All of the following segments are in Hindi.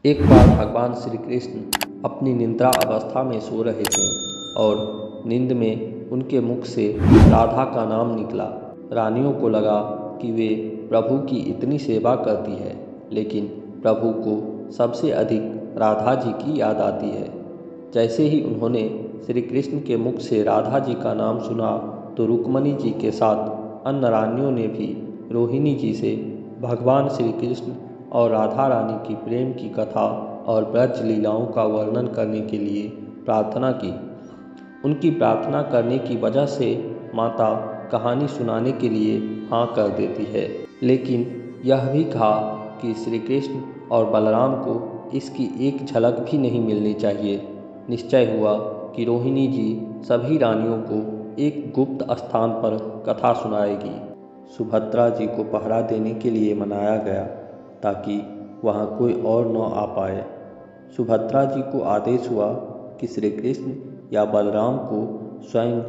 एक बार भगवान श्री कृष्ण अपनी निद्रा अवस्था में सो रहे थे और नींद में उनके मुख से राधा का नाम निकला। रानियों को लगा कि वे प्रभु की इतनी सेवा करती है, लेकिन प्रभु को सबसे अधिक राधा जी की याद आती है। जैसे ही उन्होंने श्री कृष्ण के मुख से राधा जी का नाम सुना तो रुक्मणी जी के साथ अन्य रानियों ने भी रोहिणी जी से भगवान श्री कृष्ण और राधा रानी की प्रेम की कथा और ब्रज लीलाओं का वर्णन करने के लिए प्रार्थना की। उनकी प्रार्थना करने की वजह से माता कहानी सुनाने के लिए हाँ कर देती है, लेकिन यह भी कहा कि श्री कृष्ण और बलराम को इसकी एक झलक भी नहीं मिलनी चाहिए। निश्चय हुआ कि रोहिणी जी सभी रानियों को एक गुप्त स्थान पर कथा सुनाएगी। सुभद्रा जी को पहरा देने के लिए मनाया गया ताकि वहाँ कोई और न आ पाए। सुभद्रा जी को आदेश हुआ कि श्री कृष्ण या बलराम को स्वयं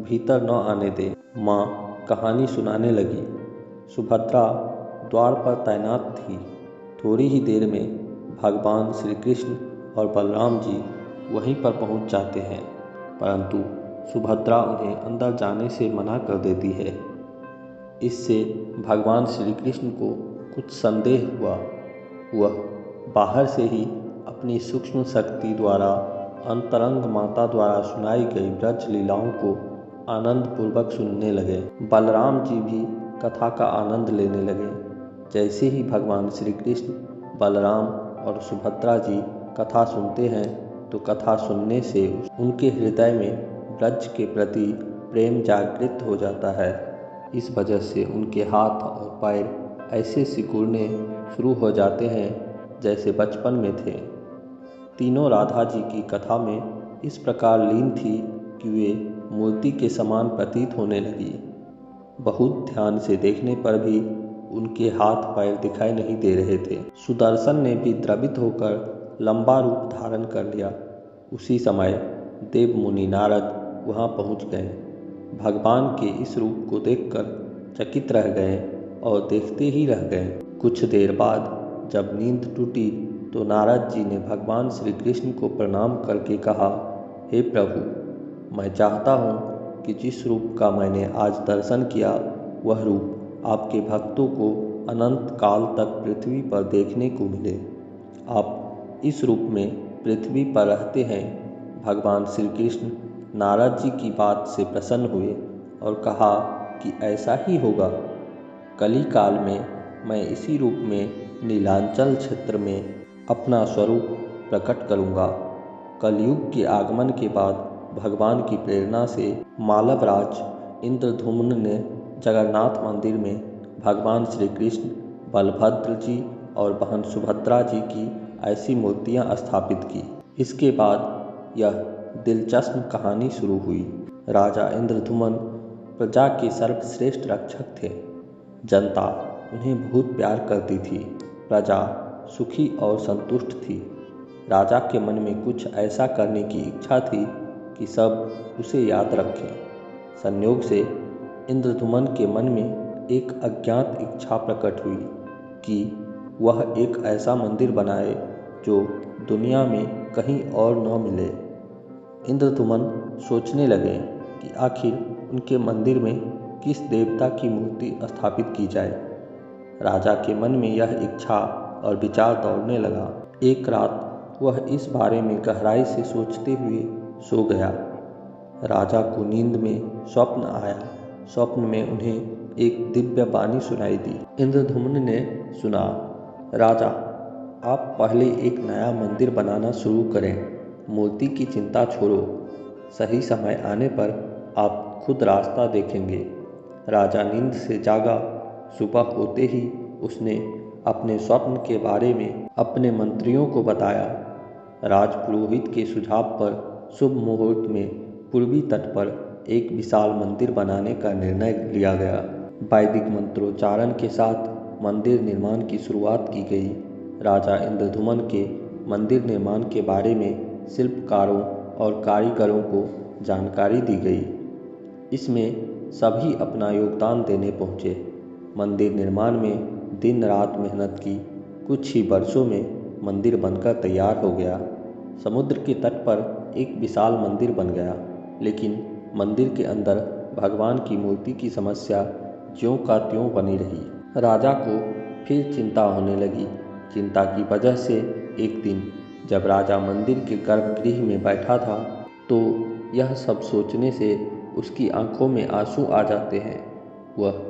भीतर न आने दें। माँ कहानी सुनाने लगी। सुभद्रा द्वार पर तैनात थी। थोड़ी ही देर में भगवान श्री कृष्ण और बलराम जी वहीं पर पहुंच जाते हैं, परंतु सुभद्रा उन्हें अंदर जाने से मना कर देती है। इससे भगवान श्री कृष्ण को कुछ संदेह हुआ। वह बाहर से ही अपनी सूक्ष्म शक्ति द्वारा अंतरंग माता द्वारा सुनाई गई ब्रज लीलाओं को आनंद पूर्वक सुनने लगे। बलराम जी भी कथा का आनंद लेने लगे। जैसे ही भगवान श्री कृष्ण, बलराम और सुभद्रा जी कथा सुनते हैं तो कथा सुनने से उनके हृदय में ब्रज के प्रति प्रेम जागृत हो जाता है। इस वजह से उनके हाथ और पैर ऐसे सिकुड़ने शुरू हो जाते हैं जैसे बचपन में थे। तीनों राधा जी की कथा में इस प्रकार लीन थी कि वे मूर्ति के समान प्रतीत होने लगी। बहुत ध्यान से देखने पर भी उनके हाथ पैर दिखाई नहीं दे रहे थे। सुदर्शन ने भी द्रवित होकर लंबा रूप धारण कर लिया। उसी समय देव मुनि नारद वहां पहुंच गए। भगवान के इस रूप को देखकर चकित रह गए और देखते ही रह गए। कुछ देर बाद जब नींद टूटी तो नारद जी ने भगवान श्री कृष्ण को प्रणाम करके कहा, हे प्रभु, मैं चाहता हूँ कि जिस रूप का मैंने आज दर्शन किया वह रूप आपके भक्तों को अनंत काल तक पृथ्वी पर देखने को मिले। आप इस रूप में पृथ्वी पर रहते हैं। भगवान श्री कृष्ण नारद जी की बात से प्रसन्न हुए और कहा कि ऐसा ही होगा। कली काल में मैं इसी रूप में नीलांचल क्षेत्र में अपना स्वरूप प्रकट करूंगा। कलयुग के आगमन के बाद भगवान की प्रेरणा से मालवराज इंद्रधुम्न ने जगन्नाथ मंदिर में भगवान श्री कृष्ण, बलभद्र जी और बहन सुभद्रा जी की ऐसी मूर्तियां स्थापित की। इसके बाद यह दिलचस्प कहानी शुरू हुई। राजा इंद्रधुम्न प्रजा के सर्वश्रेष्ठ रक्षक थे। जनता उन्हें बहुत प्यार करती थी। प्रजा सुखी और संतुष्ट थी। राजा के मन में कुछ ऐसा करने की इच्छा थी कि सब उसे याद रखें। संयोग से इंद्रधुम्न के मन में एक अज्ञात इच्छा प्रकट हुई कि वह एक ऐसा मंदिर बनाए जो दुनिया में कहीं और न मिले। इंद्रधुम्न सोचने लगे कि आखिर उनके मंदिर में किस देवता की मूर्ति स्थापित की जाए। राजा के मन में यह इच्छा और विचार दौड़ने लगा। एक रात वह इस बारे में गहराई से सोचते हुए सो गया। राजा को नींद में स्वप्न आया। स्वप्न में उन्हें एक दिव्य वाणी सुनाई दी। इंद्रधुम्न ने सुना, राजा, आप पहले एक नया मंदिर बनाना शुरू करें। मूर्ति की चिंता छोड़ो। सही समय आने पर आप खुद रास्ता देखेंगे। राजा नींद से जागा। सुबह होते ही उसने अपने स्वप्न के बारे में अपने मंत्रियों को बताया। राजपुरोहित के सुझाव पर शुभ मुहूर्त में पूर्वी तट पर एक विशाल मंदिर बनाने का निर्णय लिया गया। वैदिक मंत्रोच्चारण के साथ मंदिर निर्माण की शुरुआत की गई। राजा इंद्रधुम्न के मंदिर निर्माण के बारे में शिल्पकारों और कारीगरों को जानकारी दी गई। इसमें सभी अपना योगदान देने पहुँचे। मंदिर निर्माण में दिन रात मेहनत की। कुछ ही वर्षों में मंदिर बनकर तैयार हो गया। समुद्र के तट पर एक विशाल मंदिर बन गया, लेकिन मंदिर के अंदर भगवान की मूर्ति की समस्या ज्यों का त्यों बनी रही। राजा को फिर चिंता होने लगी। चिंता की वजह से एक दिन जब राजा मंदिर के गर्भगृह में बैठा था, तो यह सब सोचने से उसकी आंखों में आंसू आ जाते हैं। वह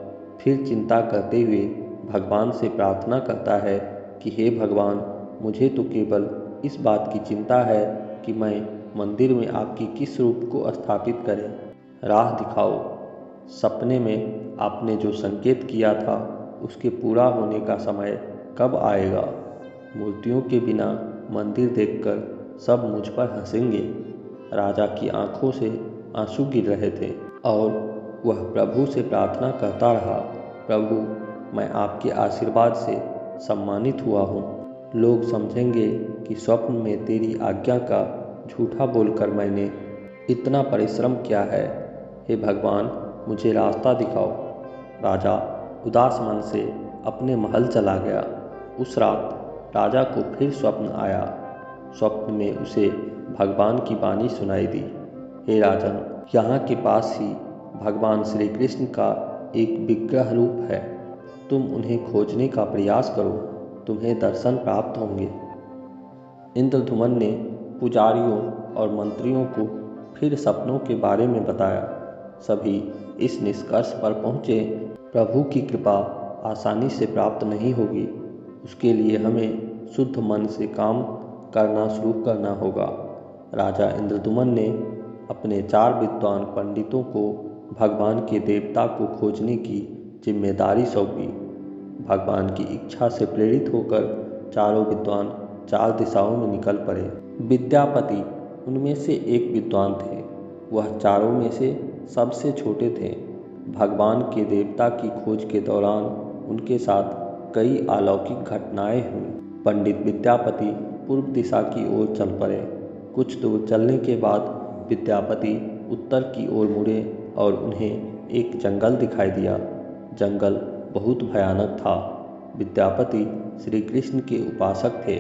फिर चिंता करते हुए भगवान से प्रार्थना करता है कि हे भगवान, मुझे तो केवल इस बात की चिंता है कि मैं मंदिर में आपकी किस रूप को स्थापित करें। राह दिखाओ। सपने में आपने जो संकेत किया था उसके पूरा होने का समय कब आएगा। मूर्तियों के बिना मंदिर देखकर सब मुझ पर हंसेंगे। राजा की आंखों से आंसू गिर रहे थे और वह प्रभु से प्रार्थना करता रहा, प्रभु, मैं आपके आशीर्वाद से सम्मानित हुआ हूँ। लोग समझेंगे कि स्वप्न में तेरी आज्ञा का झूठा बोलकर मैंने इतना परिश्रम किया है। हे भगवान, मुझे रास्ता दिखाओ। राजा उदास मन से अपने महल चला गया। उस रात राजा को फिर स्वप्न आया। स्वप्न में उसे भगवान की वाणी सुनाई दी, हे राजन, यहाँ के पास ही भगवान श्री कृष्ण का एक विग्रह रूप है। तुम उन्हें खोजने का प्रयास करो, तुम्हें दर्शन प्राप्त होंगे। इंद्रधुमन ने पुजारियों और मंत्रियों को फिर सपनों के बारे में बताया। सभी इस निष्कर्ष पर पहुँचे, प्रभु की कृपा आसानी से प्राप्त नहीं होगी। उसके लिए हमें शुद्ध मन से काम करना शुरू करना होगा। राजा इंद्रदुमन ने अपने 4 विद्वान पंडितों को भगवान के देवता को खोजने की जिम्मेदारी सौंपी। भगवान की इच्छा से प्रेरित होकर चारों विद्वान 4 दिशाओं में निकल पड़े। विद्यापति उनमें से एक विद्वान थे। वह चारों में से सबसे छोटे थे। भगवान के देवता की खोज के दौरान उनके साथ कई अलौकिक घटनाएं हुई। पंडित विद्यापति पूर्व दिशा की ओर चल पड़े। कुछ दूर चलने के बाद विद्यापति उत्तर की ओर मुड़े और उन्हें एक जंगल दिखाई दिया। जंगल बहुत भयानक था। विद्यापति श्री कृष्ण के उपासक थे।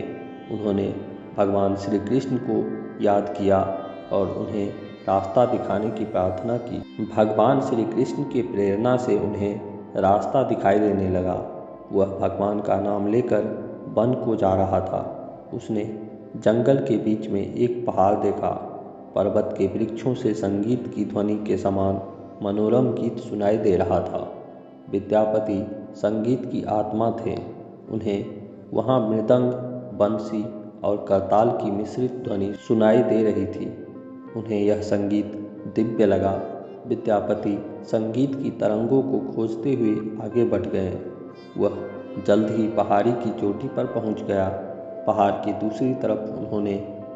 उन्होंने भगवान श्री कृष्ण को याद किया और उन्हें रास्ता दिखाने की प्रार्थना की। भगवान श्री कृष्ण के प्रेरणा से उन्हें रास्ता दिखाई देने लगा। वह भगवान का नाम लेकर वन को जा रहा था। उसने जंगल के बीच में एक पहाड़ देखा। पर्वत के वृक्षों से संगीत की ध्वनि के समान मनोरम गीत सुनाई दे रहा था। विद्यापति संगीत की आत्मा थे। उन्हें वहाँ मृदंग, बंसी और करताल की मिश्रित ध्वनि सुनाई दे रही थी। उन्हें यह संगीत दिव्य लगा। विद्यापति संगीत की तरंगों को खोजते हुए आगे बढ़ गए। वह जल्द ही पहाड़ी की चोटी पर पहुंच गया। पहाड़ की दूसरी तरफ उन्होंने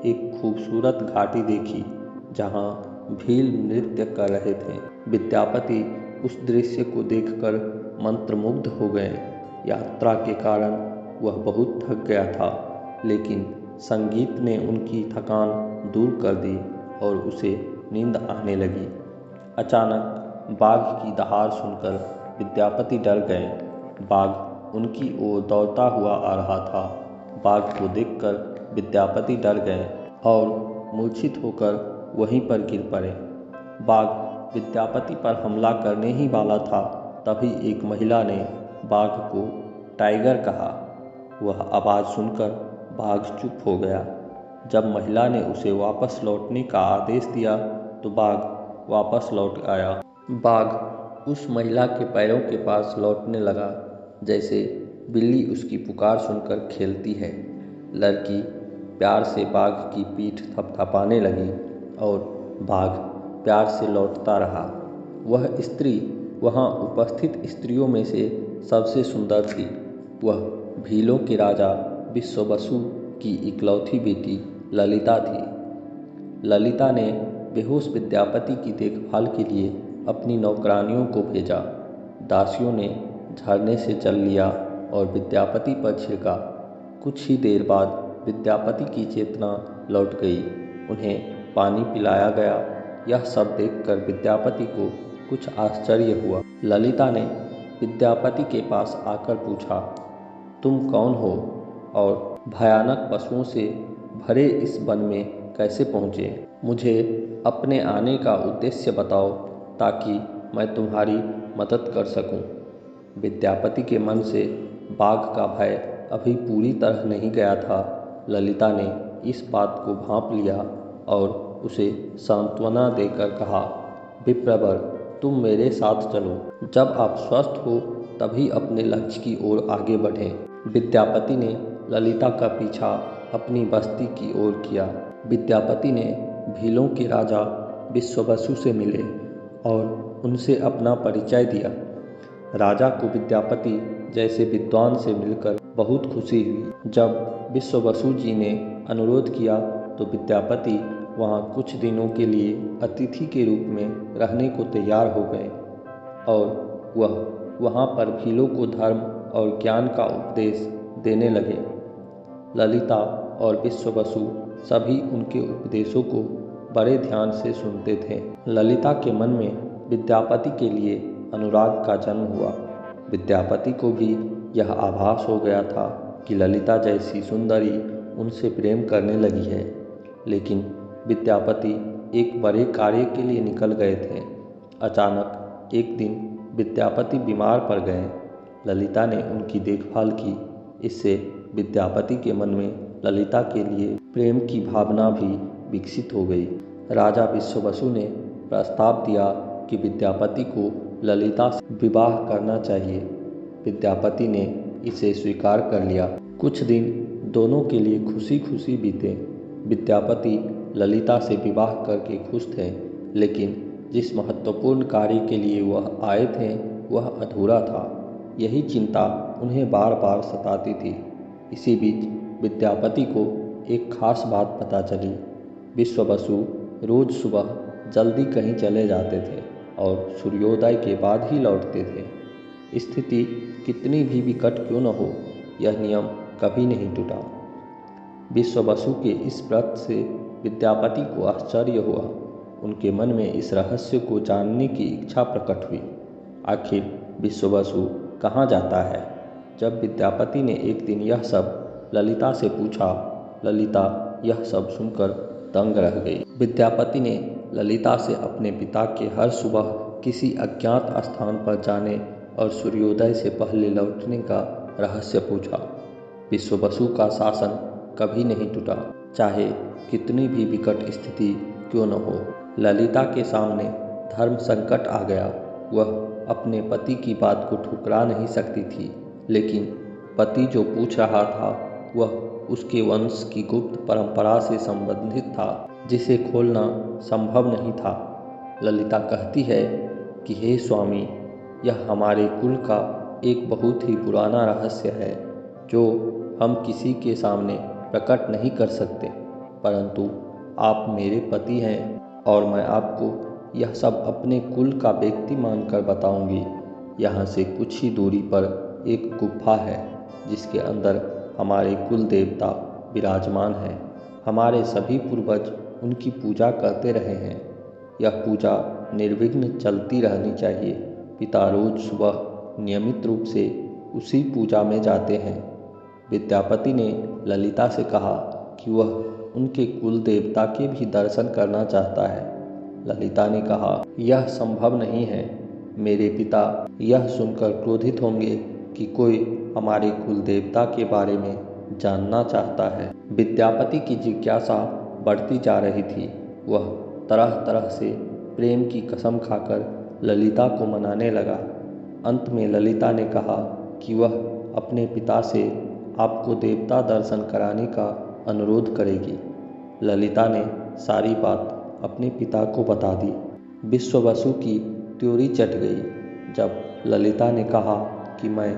एक खूबसूरत घाटी देखी, जहां भील नृत्य कर रहे थे। विद्यापति उस दृश्य को देखकर मंत्रमुग्ध हो गए। यात्रा के कारण वह बहुत थक गया था, लेकिन संगीत ने उनकी थकान दूर कर दी और उसे नींद आने लगी। अचानक बाघ की दहाड़ सुनकर विद्यापति डर गए। बाघ उनकी ओर दौड़ता हुआ आ रहा था। बाघ को देखकर विद्यापति डर गए और मूर्छित होकर वहीं पर गिर पड़े। बाघ विद्यापति पर हमला करने ही वाला था, तभी एक महिला ने बाघ को टाइगर कहा। वह आवाज़ सुनकर बाघ चुप हो गया। जब महिला ने उसे वापस लौटने का आदेश दिया तो बाघ वापस लौट आया। बाघ उस महिला के पैरों के पास लौटने लगा, जैसे बिल्ली उसकी पुकार सुनकर खेलती है। लड़की प्यार से बाघ की पीठ थपथपाने लगी और बाघ प्यार से लौटता रहा। वह स्त्री वहाँ उपस्थित स्त्रियों में से सबसे सुंदर थी। वह भीलों के राजा विश्ववसु की इकलौती बेटी ललिता थी। ललिता ने बेहोश विद्यापति की देखभाल के लिए अपनी नौकरानियों को भेजा। दासियों ने झरने से जल लिया और विद्यापति पर छिड़का। कुछ ही देर बाद विद्यापति की चेतना लौट गई। उन्हें पानी पिलाया गया। यह सब देखकर विद्यापति को कुछ आश्चर्य हुआ। ललिता ने विद्यापति के पास आकर पूछा, तुम कौन हो और भयानक पशुओं से भरे इस वन में कैसे पहुँचे? मुझे अपने आने का उद्देश्य बताओ ताकि मैं तुम्हारी मदद कर सकूं। विद्यापति के मन से बाघ का भय अभी पूरी तरह नहीं गया था। ललिता ने इस बात को भांप लिया और उसे सांत्वना देकर कहा, विप्रवर, तुम मेरे साथ चलो। जब आप स्वस्थ हो तभी अपने लक्ष्य की ओर आगे बढ़ें। विद्यापति ने ललिता का पीछा अपनी बस्ती की ओर किया। विद्यापति ने भीलों के राजा विश्ववसु से मिले और उनसे अपना परिचय दिया। राजा को विद्यापति जैसे विद्वान से मिलकर बहुत खुशी हुई। जब विश्ववसु जी ने अनुरोध किया तो विद्यापति वहाँ कुछ दिनों के लिए अतिथि के रूप में रहने को तैयार हो गए और वह वहाँ पर भीलों को धर्म और ज्ञान का उपदेश देने लगे। ललिता और विश्ववसु सभी उनके उपदेशों को बड़े ध्यान से सुनते थे। ललिता के मन में विद्यापति के लिए अनुराग का जन्म हुआ। विद्यापति को भी यह आभास हो गया था कि ललिता जैसी सुंदरी उनसे प्रेम करने लगी है। लेकिन विद्यापति एक बड़े कार्य के लिए निकल गए थे। अचानक एक दिन विद्यापति बीमार पड़ गए। ललिता ने उनकी देखभाल की। इससे विद्यापति के मन में ललिता के लिए प्रेम की भावना भी विकसित हो गई। राजा विश्ववसु ने प्रस्ताव दिया कि विद्यापति को ललिता से विवाह करना चाहिए। विद्यापति ने इसे स्वीकार कर लिया। कुछ दिन दोनों के लिए खुशी खुशी बीते। विद्यापति ललिता से विवाह करके खुश थे, लेकिन जिस महत्वपूर्ण कार्य के लिए वह आए थे वह अधूरा था। यही चिंता उन्हें बार बार सताती थी। इसी बीच विद्यापति को एक खास बात पता चली। विश्ववसु रोज सुबह जल्दी कहीं चले जाते थे और सूर्योदय के बाद ही लौटते थे। स्थिति कितनी भी विकट क्यों न हो, यह नियम कभी नहीं टूटा। विश्ववसु के इस व्रत से विद्यापति को आश्चर्य हुआ। उनके मन में इस रहस्य को जानने की इच्छा प्रकट हुई। आखिर विश्ववसु कहाँ जाता है? जब विद्यापति ने एक दिन यह सब ललिता से पूछा, ललिता यह सब सुनकर दंग रह गई। विद्यापति ने ललिता से अपने पिता के हर सुबह किसी अज्ञात स्थान पर जाने और सूर्योदय से पहले लौटने का रहस्य पूछा। विश्ववसु का शासन कभी नहीं टूटा, चाहे कितनी भी विकट स्थिति क्यों न हो। ललिता के सामने धर्म संकट आ गया। वह अपने पति की बात को ठुकरा नहीं सकती थी, लेकिन पति जो पूछ रहा था वह उसके वंश की गुप्त परंपरा से संबंधित था, जिसे खोलना संभव नहीं था। ललिता कहती है कि हे स्वामी, यह हमारे कुल का एक बहुत ही पुराना रहस्य है जो हम किसी के सामने प्रकट नहीं कर सकते, परंतु आप मेरे पति हैं और मैं आपको यह सब अपने कुल का व्यक्ति मानकर बताऊंगी। यहाँ से कुछ ही दूरी पर एक गुफा है जिसके अंदर हमारे कुल देवता विराजमान हैं। हमारे सभी पूर्वज उनकी पूजा करते रहे हैं। यह पूजा निर्विघ्न चलती रहनी चाहिए। पिता रोज सुबह नियमित रूप से उसी पूजा में जाते हैं। विद्यापति ने ललिता से कहा कि वह उनके कुल देवता के भी दर्शन करना चाहता है। ललिता ने कहा, यह संभव नहीं है। मेरे पिता यह सुनकर क्रोधित होंगे कि कोई हमारे कुल देवता के बारे में जानना चाहता है। विद्यापति की जिज्ञासा बढ़ती जा रही थी। वह तरह तरह से प्रेम की कसम खाकर ललिता को मनाने लगा। अंत में ललिता ने कहा कि वह अपने पिता से आपको देवता दर्शन कराने का अनुरोध करेगी। ललिता ने सारी बात अपने पिता को बता दी। विश्ववसु की त्योरी चट गई जब ललिता ने कहा कि मैं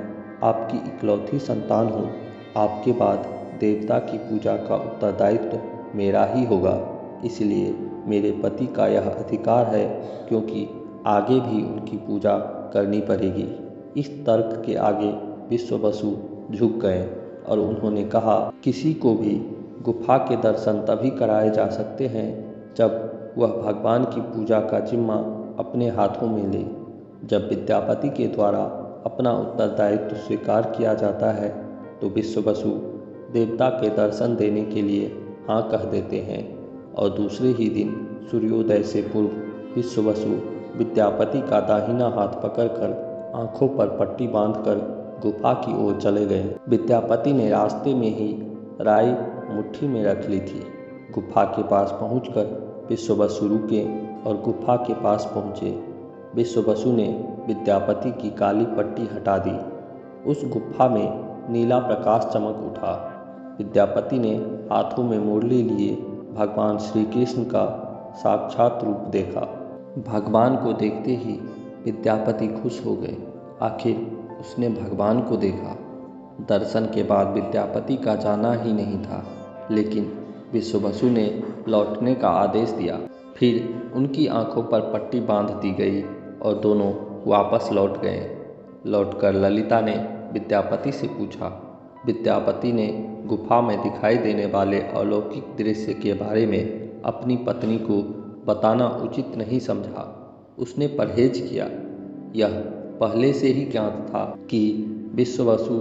आपकी इकलौती संतान हूँ। आपके बाद देवता की पूजा का उत्तरदायित्व मेरा ही होगा, इसलिए मेरे पति का यह अधिकार है, क्योंकि आगे भी उनकी पूजा करनी पड़ेगी। इस तर्क के आगे विश्ववसु झुक गए और उन्होंने कहा, किसी को भी गुफा के दर्शन तभी कराए जा सकते हैं जब वह भगवान की पूजा का जिम्मा अपने हाथों में ले। जब विद्यापति के द्वारा अपना उत्तरदायित्व स्वीकार किया जाता है तो विश्ववसु देवता के दर्शन देने के लिए हाँ कह देते हैं और दूसरे ही दिन सूर्योदय से पूर्व विश्ववसु विद्यापति का दाहिना हाथ पकड़कर आंखों पर पट्टी बांधकर गुफा की ओर चले गए। विद्यापति ने रास्ते में ही राई मुट्ठी में रख ली थी। गुफा के पास पहुंचकर विश्ववसु रुके और गुफा के पास पहुंचे। विश्ववसु ने विद्यापति की काली पट्टी हटा दी। उस गुफा में नीला प्रकाश चमक उठा। विद्यापति ने हाथों में मुरली लिए भगवान श्री कृष्ण का साक्षात रूप देखा। भगवान को देखते ही विद्यापति खुश हो गए। आखिर उसने भगवान को देखा। दर्शन के बाद विद्यापति का जाना ही नहीं था, लेकिन विश्ववसु ने लौटने का आदेश दिया। फिर उनकी आंखों पर पट्टी बांध दी गई और दोनों वापस लौट गए। लौटकर ललिता ने विद्यापति से पूछा। विद्यापति ने गुफा में दिखाई देने वाले अलौकिक दृश्य के बारे में अपनी पत्नी को बताना उचित नहीं समझा। उसने परहेज किया। यह पहले से ही ज्ञात था कि विश्ववसु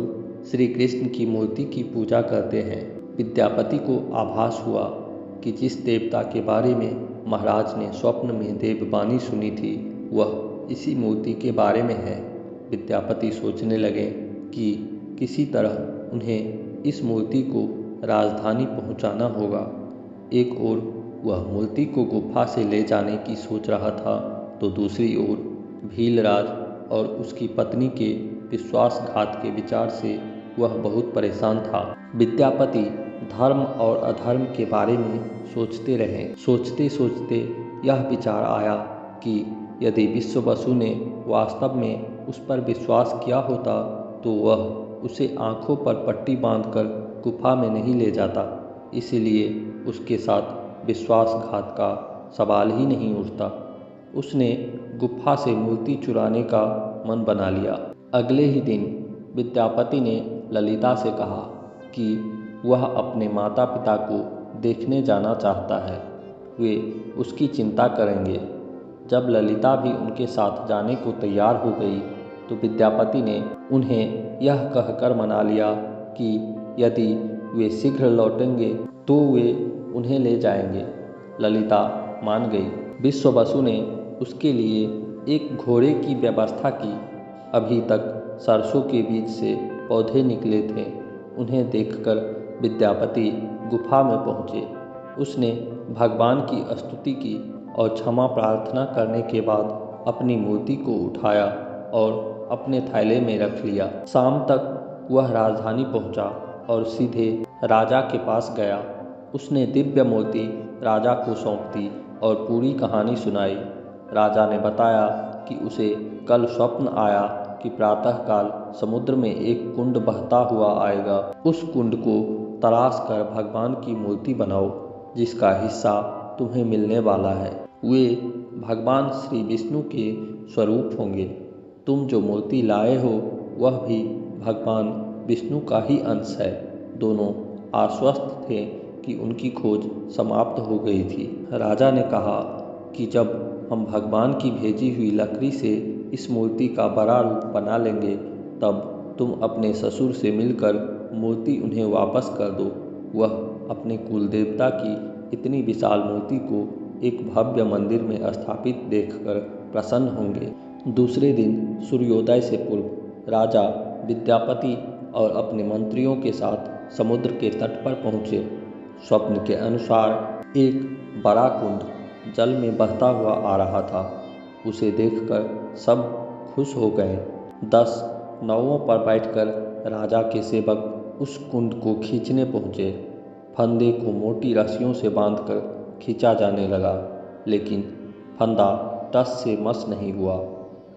श्री कृष्ण की मूर्ति की पूजा करते हैं। विद्यापति को आभास हुआ कि जिस देवता के बारे में महाराज ने स्वप्न में देववाणी सुनी थी वह इसी मूर्ति के बारे में है। विद्यापति सोचने लगे कि किसी तरह उन्हें इस मूर्ति को राजधानी पहुंचाना होगा। एक ओर वह मूर्ति को गुफा से ले जाने की सोच रहा था तो दूसरी ओर भीलराज और उसकी पत्नी के विश्वासघात के विचार से वह बहुत परेशान था। विद्यापति धर्म और अधर्म के बारे में सोचते रहे। सोचते सोचते यह विचार आया कि यदि विश्ववसु ने वास्तव में उस पर विश्वास किया होता तो वह उसे आंखों पर पट्टी बांधकर गुफा में नहीं ले जाता। इसलिए उसके साथ विश्वासघात का सवाल ही नहीं उठता। उसने गुफा से मूर्ति चुराने का मन बना लिया। अगले ही दिन विद्यापति ने ललिता से कहा कि वह अपने माता पिता को देखने जाना चाहता है। वे उसकी चिंता करेंगे। जब ललिता भी उनके साथ जाने को तैयार हो गई तो विद्यापति ने उन्हें यह कहकर मना लिया कि यदि वे शीघ्र लौटेंगे तो वे उन्हें ले जाएंगे। ललिता मान गई। विश्ववसु ने उसके लिए एक घोड़े की व्यवस्था की। अभी तक सरसों के बीज से पौधे निकले थे। उन्हें देखकर विद्यापति गुफा में पहुँचे। उसने भगवान की स्तुति की और क्षमा प्रार्थना करने के बाद अपनी मूर्ति को उठाया और अपने थैले में रख लिया। शाम तक वह राजधानी पहुंचा और सीधे राजा के पास गया। उसने दिव्य मूर्ति राजा को सौंप दी और पूरी कहानी सुनाई। राजा ने बताया कि उसे कल स्वप्न आया कि प्रातःकाल समुद्र में एक कुंड बहता हुआ आएगा। उस कुंड को तराश कर भगवान की मूर्ति बनाओ जिसका हिस्सा तुम्हें मिलने वाला है। वे भगवान श्री विष्णु के स्वरूप होंगे। तुम जो मूर्ति लाए हो वह भी भगवान विष्णु का ही अंश है। दोनों आश्वस्त थे कि उनकी खोज समाप्त हो गई थी। राजा ने कहा कि जब हम भगवान की भेजी हुई लकड़ी से इस मूर्ति का बड़ा रूप बना लेंगे तब तुम अपने ससुर से मिलकर मूर्ति उन्हें वापस कर दो। वह अपने कुल देवता की इतनी विशाल मूर्ति को एक भव्य मंदिर में स्थापित देखकर प्रसन्न होंगे। दूसरे दिन सूर्योदय से पूर्व राजा विद्यापति और अपने मंत्रियों के साथ समुद्र के तट पर पहुँचे। स्वप्न के अनुसार एक बड़ा कुंड जल में बहता हुआ आ रहा था। उसे देखकर सब खुश हो गए। 10 नावों पर बैठकर राजा के सेवक उस कुंड को खींचने पहुँचे। फंदे को मोटी रस्सियों से बांधकर खींचा जाने लगा, लेकिन फंदा टस से मस नहीं हुआ।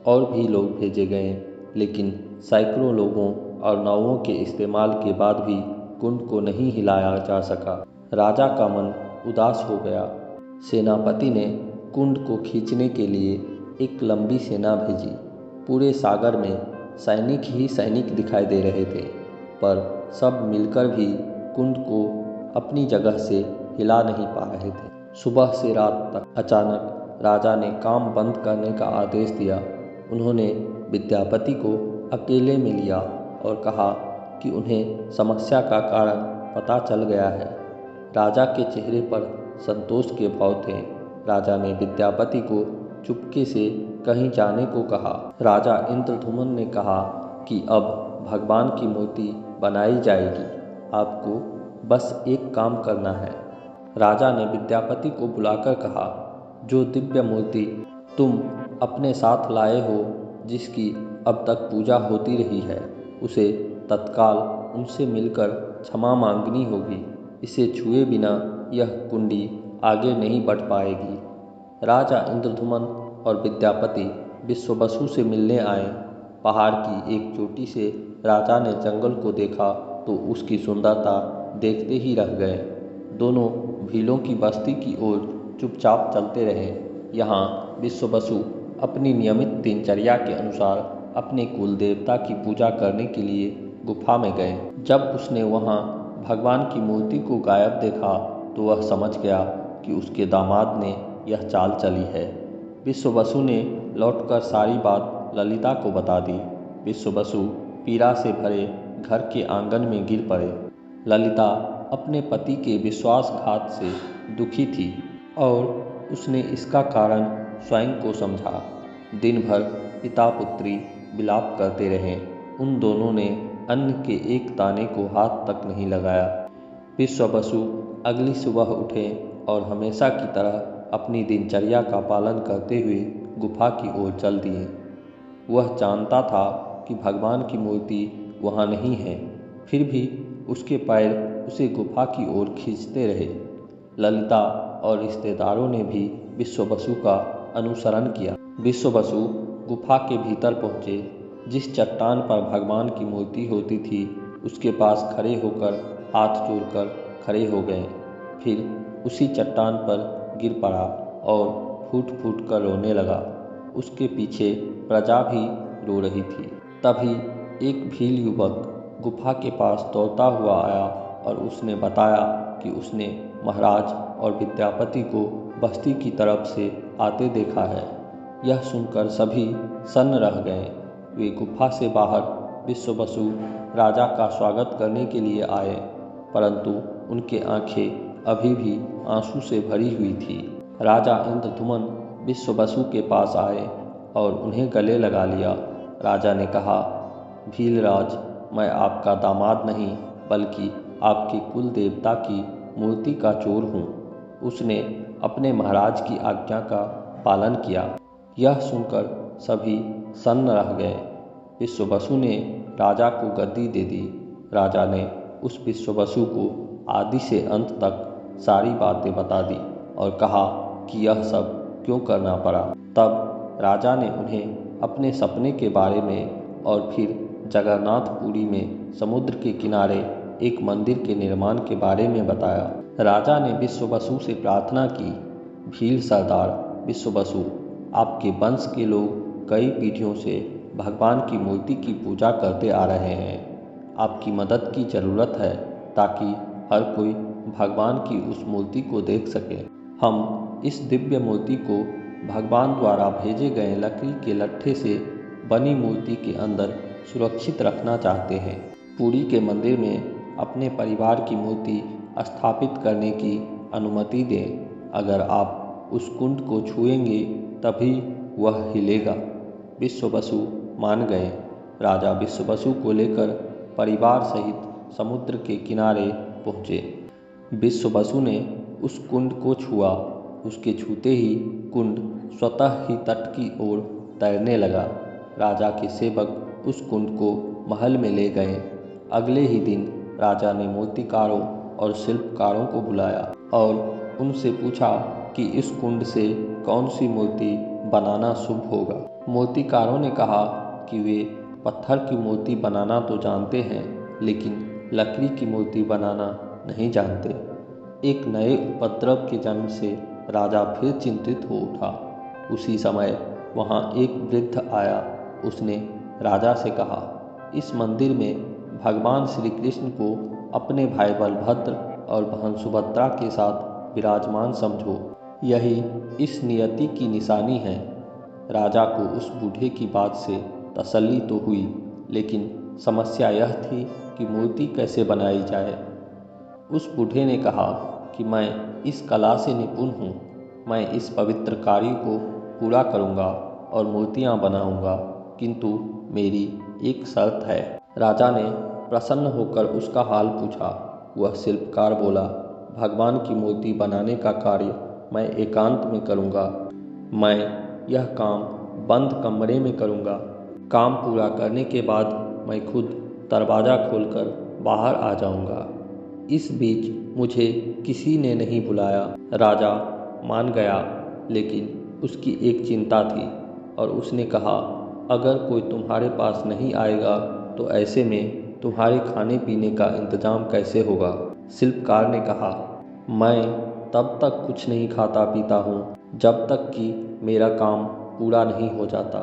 और भी लोग भेजे गए, लेकिन सैकड़ों लोगों और नावों के इस्तेमाल के बाद भी कुंड को नहीं हिलाया जा सका। राजा का मन उदास हो गया। सेनापति ने कुंड को खींचने के लिए एक लंबी सेना भेजी। पूरे सागर में सैनिक ही सैनिक दिखाई दे रहे थे, पर सब मिलकर भी कुंड को अपनी जगह से हिला नहीं पा रहे थे। सुबह से रात तक अचानक राजा ने काम बंद करने का आदेश दिया। उन्होंने विद्यापति को अकेले में लिया और कहा कि उन्हें समस्या का कारण पता चल गया है। राजा के चेहरे पर संतोष के भाव थे। राजा ने विद्यापति को चुपके से कहीं जाने को कहा। राजा इंद्रद्युम्न ने कहा कि अब भगवान की मूर्ति बनाई जाएगी, आपको बस एक काम करना है। राजा ने विद्यापति को बुलाकर कहा, जो दिव्य मूर्ति तुम अपने साथ लाए हो, जिसकी अब तक पूजा होती रही है, उसे तत्काल उनसे मिलकर क्षमा मांगनी होगी। इसे छुए बिना यह कुंडी आगे नहीं बढ़ पाएगी। राजा इंद्रद्युम्न और विद्यापति विश्ववसु से मिलने आए। पहाड़ की एक चोटी से राजा ने जंगल को देखा तो उसकी सुंदरता देखते ही रह गए। दोनों भीलों की बस्ती की ओर चुपचाप चलते रहे। यहाँ विश्ववसु अपनी नियमित दिनचर्या के अनुसार अपने कुल देवता की पूजा करने के लिए गुफा में गए। जब उसने वहाँ भगवान की मूर्ति को गायब देखा तो वह समझ गया कि उसके दामाद ने यह चाल चली है। विश्ववसु ने लौटकर सारी बात ललिता को बता दी। विश्ववसु पीड़ा से भरे घर के आंगन में गिर पड़े। ललिता अपने पति के विश्वासघात से दुखी थी और उसने इसका कारण स्वयं को समझा। दिन भर पिता पुत्री विलाप करते रहे। उन दोनों ने अन्न के एक दाने को हाथ तक नहीं लगाया। विश्ववसु अगली सुबह उठे और हमेशा की तरह अपनी दिनचर्या का पालन करते हुए गुफा की ओर चल दिए। वह जानता था कि भगवान की मूर्ति वहाँ नहीं है, फिर भी उसके पैर उसे गुफा की ओर खींचते रहे। ललिता और रिश्तेदारों ने भी विश्ववसु का अनुसरण किया। विश्ववसु गुफा के भीतर पहुँचे। जिस चट्टान पर भगवान की मूर्ति होती थी, उसके पास खड़े होकर हाथ जोड़कर खड़े हो गए। फिर उसी चट्टान पर गिर पड़ा और फूट फूट कर रोने लगा। उसके पीछे प्रजा भी रो रही थी। तभी एक भील युवक गुफा के पास दौड़ता हुआ आया और उसने बताया कि उसने महाराज और विद्यापति को बस्ती की तरफ से आते देखा है। यह सुनकर सभी सन्न रह गए। वे गुफा से बाहर विश्ववसु राजा का स्वागत करने के लिए आए, परंतु उनके आंखें अभी भी आंसू से भरी हुई थी। राजा इंद्रद्युम्न विश्ववसु के पास आए और उन्हें गले लगा लिया। राजा ने कहा, भीलराज, मैं आपका दामाद नहीं बल्कि आपके कुल देवता की मूर्ति का चोर हूँ। उसने अपने महाराज की आज्ञा का पालन किया। यह सुनकर सभी सन्न रह गए। विश्ववसु ने राजा को गद्दी दे दी। राजा ने उस विश्ववसु को आदि से अंत तक सारी बातें बता दी और कहा कि यह सब क्यों करना पड़ा। तब राजा ने उन्हें अपने सपने के बारे में और फिर जगन्नाथपुरी में समुद्र के किनारे एक मंदिर के निर्माण के बारे में बताया। राजा ने विश्ववसु से प्रार्थना की, भील सरदार विश्ववसु, आपके वंश के लोग कई पीढ़ियों से भगवान की मूर्ति की पूजा करते आ रहे हैं। आपकी मदद की ज़रूरत है ताकि हर कोई भगवान की उस मूर्ति को देख सके। हम इस दिव्य मूर्ति को भगवान द्वारा भेजे गए लकड़ी के लट्ठे से बनी मूर्ति के अंदर सुरक्षित रखना चाहते हैं। पुरी के मंदिर में अपने परिवार की मूर्ति स्थापित करने की अनुमति दें। अगर आप उस कुंड को छुएंगे तभी वह हिलेगा। विश्ववसु मान गए। राजा विश्ववसु को लेकर परिवार सहित समुद्र के किनारे पहुँचे। विश्ववसु ने उस कुंड को छुआ। उसके छूते ही कुंड स्वतः ही तट की ओर तैरने लगा। राजा के सेवक उस कुंड को महल में ले गए। अगले ही दिन राजा ने मूर्तिकारों और शिल्पकारों को बुलाया और उनसे पूछा कि इस कुंड से कौन सी मूर्ति बनाना शुभ होगा। मूर्तिकारों ने कहा कि वे पत्थर की मूर्ति बनाना तो जानते हैं, लेकिन लकड़ी की मूर्ति बनाना नहीं जानते। एक नए उपद्रव के जन्म से राजा फिर चिंतित हो उठा। उसी समय वहाँ एक वृद्ध आया। उसने राजा से कहा, इस मंदिर में भगवान श्री कृष्ण को अपने भाई बलभद्र और बहन सुभद्रा के साथ विराजमान समझो। यही इस नियति की निशानी है। राजा को उस बूढ़े की बात से तसल्ली तो हुई, लेकिन समस्या यह थी कि मूर्ति कैसे बनाई जाए। उस बूढ़े ने कहा कि मैं इस कला से निपुण हूँ, मैं इस पवित्र कार्य को पूरा करूँगा और मूर्तियाँ बनाऊँगा, किंतु मेरी एक शर्त है। राजा ने प्रसन्न होकर उसका हाल पूछा। वह शिल्पकार बोला, भगवान की मूर्ति बनाने का कार्य मैं एकांत में करूँगा। मैं यह काम बंद कमरे में करूँगा। काम पूरा करने के बाद मैं खुद दरवाज़ा खोलकर बाहर आ जाऊँगा। इस बीच मुझे किसी ने नहीं बुलाया। राजा मान गया, लेकिन उसकी एक चिंता थी और उसने कहा, अगर कोई तुम्हारे पास नहीं आएगा तो ऐसे में तुम्हारे खाने पीने का इंतजाम कैसे होगा। शिल्पकार ने कहा, मैं तब तक कुछ नहीं खाता पीता हूँ जब तक कि मेरा काम पूरा नहीं हो जाता।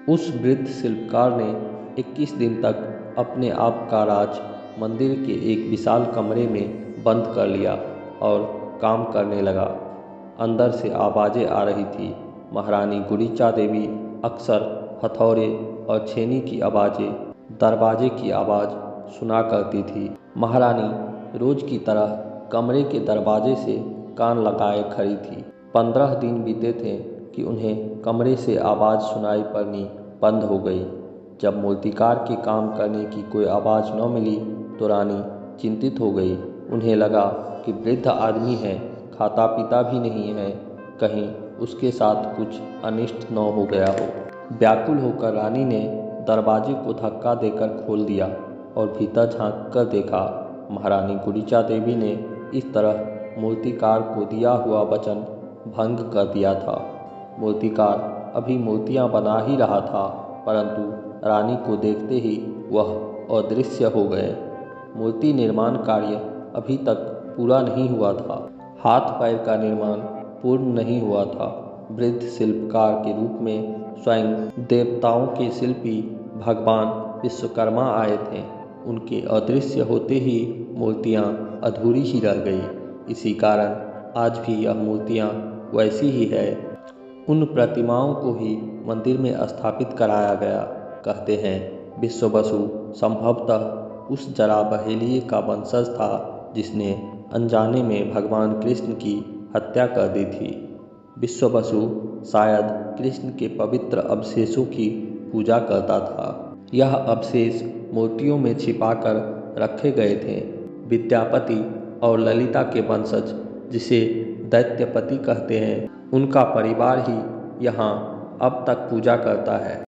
उस वृद्ध शिल्पकार ने 21 दिन तक अपने आप का राज मंदिर के एक विशाल कमरे में बंद कर लिया और काम करने लगा। अंदर से आवाज़ें आ रही थी। महारानी गुरीचा देवी अक्सर हथौड़े और छेनी की आवाज़ें, दरवाजे की आवाज़ सुना करती थी। महारानी रोज की तरह कमरे के दरवाजे से कान लगाए खड़ी थी। 15 दिन बीते थे कि उन्हें कमरे से आवाज़ सुनाई पड़नी बंद हो गई। जब मूर्तिकार के काम करने की कोई आवाज़ न मिली तो रानी चिंतित हो गई। उन्हें लगा कि वृद्ध आदमी है, खाता पीता भी नहीं है, कहीं उसके साथ कुछ अनिष्ट न हो गया हो। व्याकुल होकर रानी ने दरवाजे को धक्का देकर खोल दिया और भीतर झांक कर देखा। महारानी गुरीचा देवी ने इस तरह मूर्तिकार को दिया हुआ वचन भंग कर दिया था। मूर्तिकार अभी मूर्तियां बना ही रहा था, परंतु रानी को देखते ही वह अदृश्य हो गए। मूर्ति निर्माण कार्य अभी तक पूरा नहीं हुआ था। हाथ पैर का निर्माण पूर्ण नहीं हुआ था। वृद्ध शिल्पकार के रूप में स्वयं देवताओं के शिल्पी भगवान विश्वकर्मा आए थे। उनके अदृश्य होते ही मूर्तियां अधूरी ही रह गई। इसी कारण आज भी यह मूर्तियां वैसी ही है। उन प्रतिमाओं को ही मंदिर में स्थापित कराया गया। कहते हैं विश्ववसु संभवतः उस जरा बहेलिए का वंशज था जिसने अनजाने में भगवान कृष्ण की हत्या कर दी थी। विश्ववसु शायद कृष्ण के पवित्र अवशेषों की पूजा करता था। यह अवशेष मूर्तियों में छिपाकर रखे गए थे। विद्यापति और ललिता के वंशज, जिसे दैत्यपति कहते हैं, उनका परिवार ही यहाँ अब तक पूजा करता है।